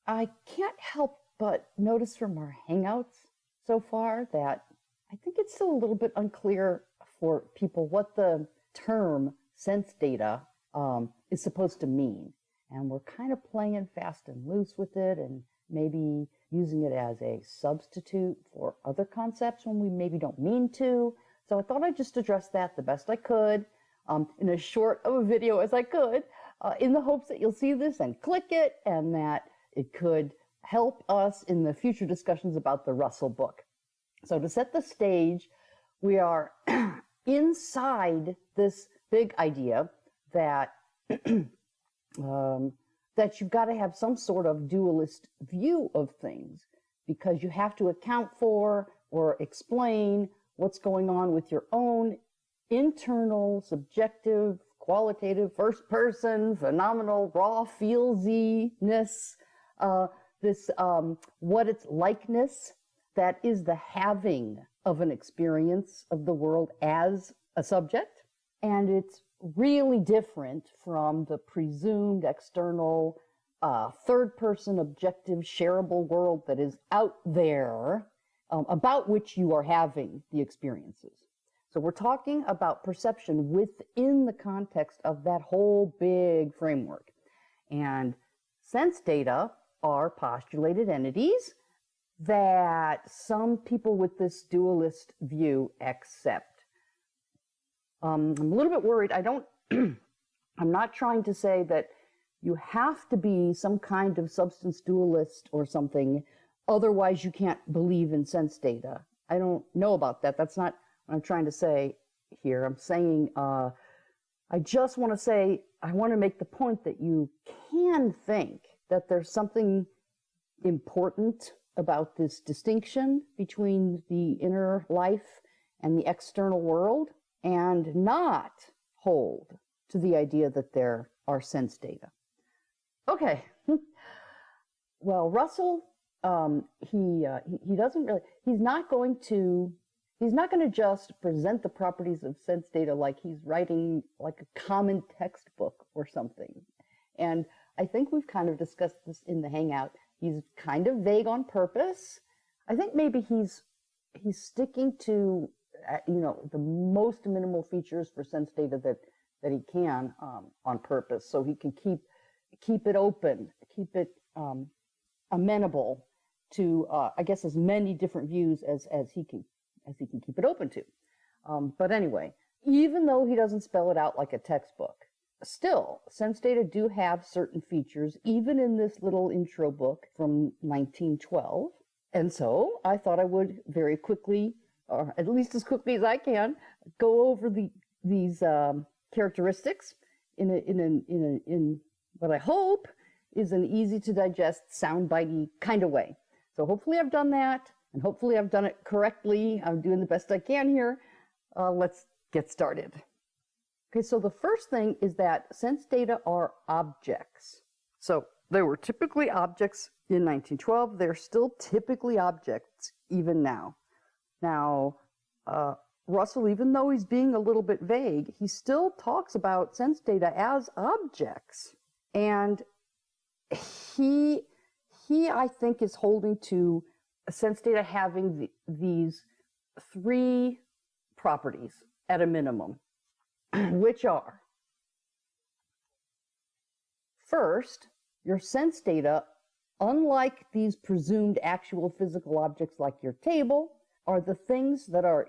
I can't help but notice from our hangouts so far that I think it's still a little bit unclear for people what the term sense data is supposed to mean. And we're kind of playing fast and loose with it and maybe using it as a substitute for other concepts when we maybe don't mean to. So I thought I'd just address that the best I could in as short of a video as I could, in the hopes that you'll see this and click it and that it could help us in the future discussions about the Russell book. So to set the stage, we are inside this big idea that that you've got to have some sort of dualist view of things because you have to account for or explain what's going on with your own internal, subjective, qualitative, first person, phenomenal, raw, feelsy-ness, this what it's likeness that is the having of an experience of the world as a subject. And it's really different from the presumed external third-person objective shareable world that is out there about which you are having the experiences. So we're talking about perception within the context of that whole big framework. And sense data are postulated entities that some people with this dualist view accept. I'm a little bit worried. I'm not trying to say that you have to be some kind of substance dualist or something, otherwise you can't believe in sense data. I don't know about that. That's not what I'm trying to say here. I'm saying, I just want to say, I want to make the point that you can think that there's something important about this distinction between the inner life and the external world, and not hold to the idea that there are sense data. Okay. Well, Russell, he doesn't really, he's not going to just present the properties of sense data like he's writing like a common textbook or something. And I think we've kind of discussed this in the Hangout. He's kind of vague on purpose. I think maybe he's sticking to the most minimal features for sense data that he can on purpose, so he can keep it open, keep it amenable to I guess as many different views as he can keep it open to. But anyway, even though he doesn't spell it out like a textbook, still sense data do have certain features, even in this little intro book from 1912. And so I thought I would very quickly, or at least as quickly as I can, go over these characteristics in what I hope is an easy to digest, soundbitey kind of way. So hopefully I've done that, and hopefully I've done it correctly. I'm doing the best I can here. Let's get started. Okay, so the first thing is that sense data are objects. So they were typically objects in 1912. They're still typically objects even now. Now, Russell, even though he's being a little bit vague, he still talks about sense data as objects. And he I think, is holding to sense data having these three properties at a minimum, which are, first, your sense data, unlike these presumed actual physical objects like your table, are the things that are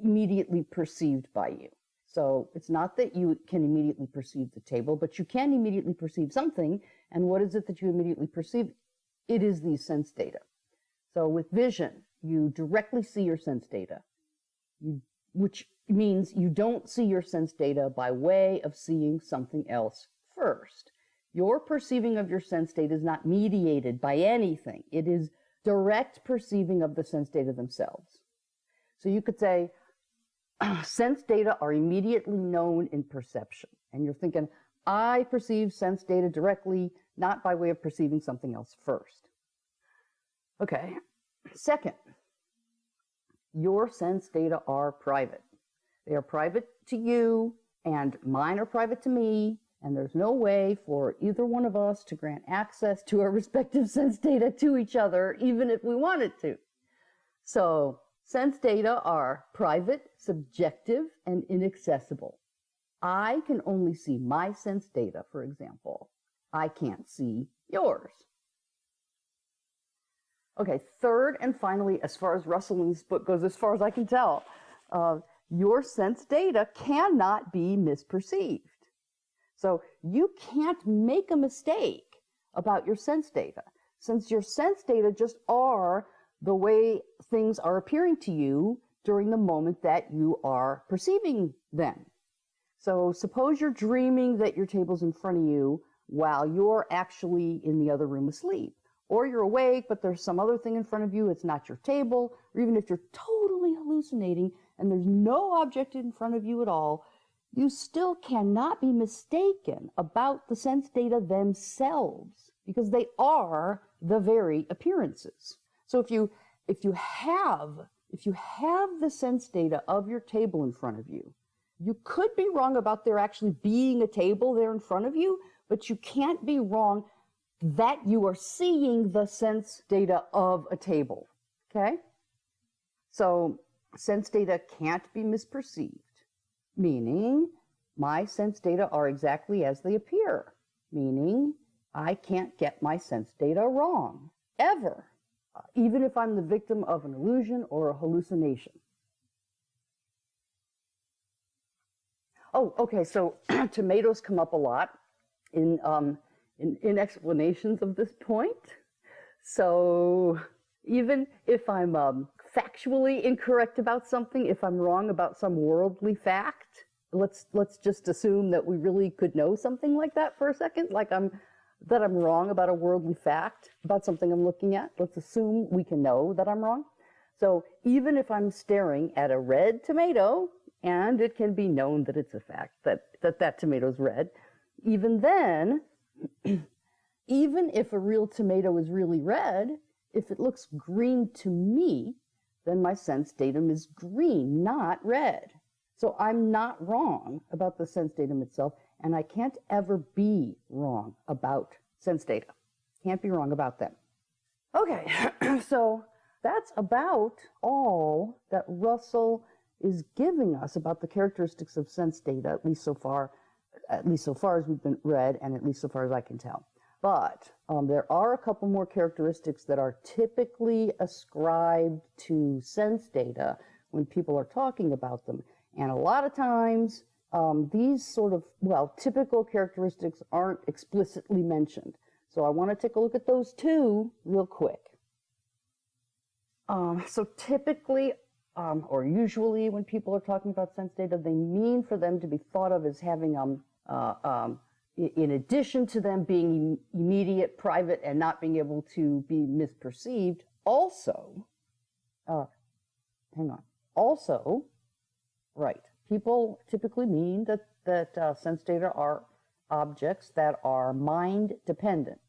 immediately perceived by you. So it's not that you can immediately perceive the table, but you can immediately perceive something. And what is it that you immediately perceive? It is these sense data. So with vision, you directly see your sense data, which means you don't see your sense data by way of seeing something else first. Your perceiving of your sense data is not mediated by anything. It is direct perceiving of the sense data themselves. So you could say, sense data are immediately known in perception. And you're thinking, I perceive sense data directly, not by way of perceiving something else first. Okay. Second, your sense data are private. They are private to you, and mine are private to me, And there's no way for either one of us to grant access to our respective sense data to each other, even if we wanted to. So sense data are private, subjective, and inaccessible. I can only see my sense data, for example. I can't see yours. Okay, third and finally, as far as Russell in this book goes, as far as I can tell, your sense data cannot be misperceived. So you can't make a mistake about your sense data, since your sense data just are the way things are appearing to you during the moment that you are perceiving them. So suppose you're dreaming that your table's in front of you while you're actually in the other room asleep. Or you're awake, but there's some other thing in front of you, it's not your table, or even if you're totally hallucinating and there's no object in front of you at all, you still cannot be mistaken about the sense data themselves, because they are the very appearances. So if you have the sense data of your table in front of you, you could be wrong about there actually being a table there in front of you, but you can't be wrong that you are seeing the sense data of a table, okay? So sense data can't be misperceived, meaning my sense data are exactly as they appear, meaning I can't get my sense data wrong, ever, even if I'm the victim of an illusion or a hallucination. Oh, okay, so tomatoes come up a lot in explanations of this point. So even if I'm factually incorrect about something, if I'm wrong about some worldly fact, let's just assume that we really could know something like that for a second, that I'm wrong about a worldly fact, about something I'm looking at. Let's assume we can know that I'm wrong. So even if I'm staring at a red tomato, and it can be known that it's a fact that tomato's red, even then, even if a real tomato is really red, if it looks green to me, then my sense datum is green, not red. So I'm not wrong about the sense datum itself, and I can't ever be wrong about sense data. Can't be wrong about them. Okay, so that's about all that Russell is giving us about the characteristics of sense data, at least so far as we've been read, and at least so far as I can tell. But there are a couple more characteristics that are typically ascribed to sense data when people are talking about them. And a lot of times, these sort of, typical characteristics aren't explicitly mentioned. So I want to take a look at those two real quick. So typically, or usually when people are talking about sense data, they mean for them to be thought of as having, in addition to them being immediate, private, and not being able to be misperceived, also, people typically mean that sense data are objects that are mind dependent.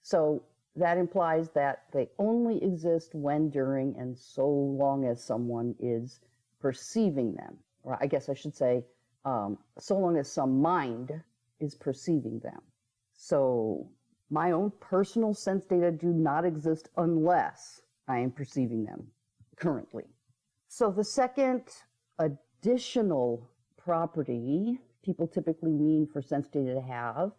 So that implies that they only exist when, during, and so long as someone is perceiving them. Or I guess I should say, so long as some mind is perceiving them. So my own personal sense data do not exist unless I am perceiving them currently. So the second additional property people typically mean for sense data to have,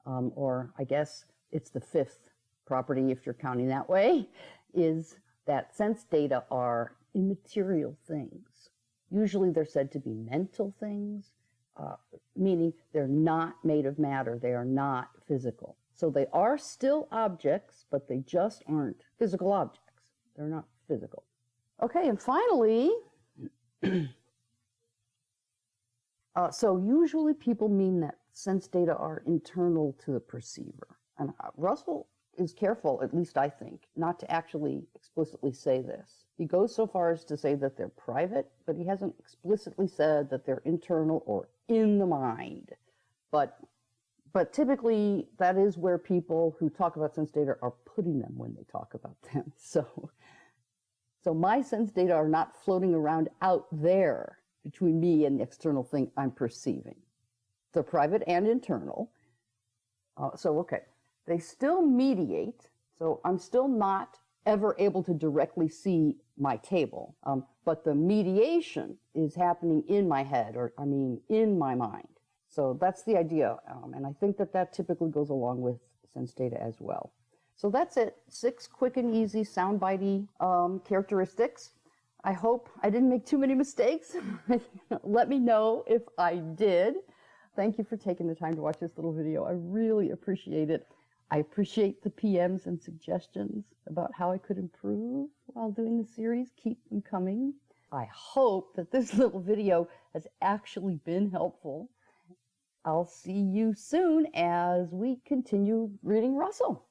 or I guess it's the fifth property if you're counting that way, is that sense data are immaterial things. Usually they're said to be mental things, meaning they're not made of matter, they are not physical. So they are still objects, but they just aren't physical objects. They're not physical. Okay, and finally, so usually people mean that sense data are internal to the perceiver. And Russell is careful, at least I think, not to actually explicitly say this. He goes so far as to say that they're private, but he hasn't explicitly said that they're internal or in the mind. But typically, that is where people who talk about sense data are putting them when they talk about them. So my sense data are not floating around out there between me and the external thing I'm perceiving. They're private and internal. Okay, they still mediate. So I'm still not ever able to directly see my table, but the mediation is happening in my head, or I mean, in my mind. So that's the idea, and I think that that typically goes along with sense data as well. So that's it, 6 quick and easy soundbitey characteristics. I hope I didn't make too many mistakes. Let me know if I did. Thank you for taking the time to watch this little video. I really appreciate it. I appreciate the PMs and suggestions about how I could improve while doing the series. Keep them coming. I hope that this little video has actually been helpful. I'll see you soon as we continue reading Russell.